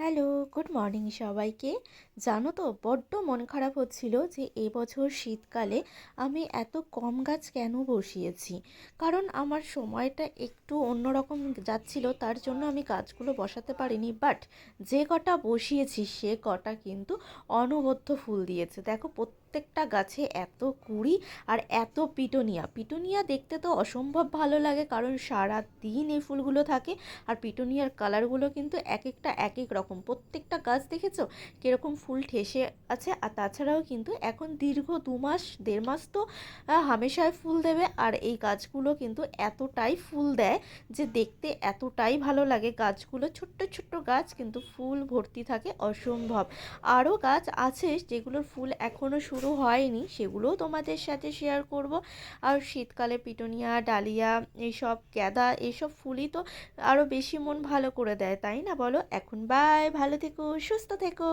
Hello, good morning সবাইকে। জানো তো বড্ড মন খারাপ হচ্ছিল যে এবছর শীতকালে আমি এত কম গাছ কেন বসিয়েছি। কারণ আমার সময়টা একটু অন্যরকম যাচ্ছিল, তার জন্য আমি গাছগুলো বসাতে পারিনি। বাট যে কটা বসিয়েছি সে কটা কিন্তু অনবদ্য ফুল দিয়েছে। দেখো প্রত্যেকটা গাছে এত কুঁড়ি আর এত পিটুনিয়া। পিটুনিয়া দেখতে তো অসম্ভব ভালো লাগে, কারণ সারা দিন এই ফুলগুলো থাকে। আর পিটুনিয়ার কালারগুলো কিন্তু এক একটা এক এক রকম। প্রত্যেকটা গাছ দেখেছো কীরকম ফুল ঠেসে আছে। আর তাছাড়াও কিন্তু এখন দীর্ঘ 2 মাস 1.5 মাস তো হামেশায় ফুল দেবে। আর এই গাছগুলো কিন্তু এতটাই ফুল দেয় যে দেখতে এতটাই ভালো লাগে। গাছগুলো ছোট্ট ছোট্ট গাছ কিন্তু ফুল ভর্তি থাকে অসম্ভব। আরও গাছ আছে যেগুলোর ফুল এখনও শুরু হয়নি, সেগুলোও তোমাদের সাথে শেয়ার করব। আর শীতকালে পিটুনিয়া, ডালিয়া, এইসব গ্যাদা, এইসব ফুলই তো আরও বেশি মন ভালো করে দেয়, তাই না বলো? এখন বাই, ভালো থেকো, সুস্থ থেকো।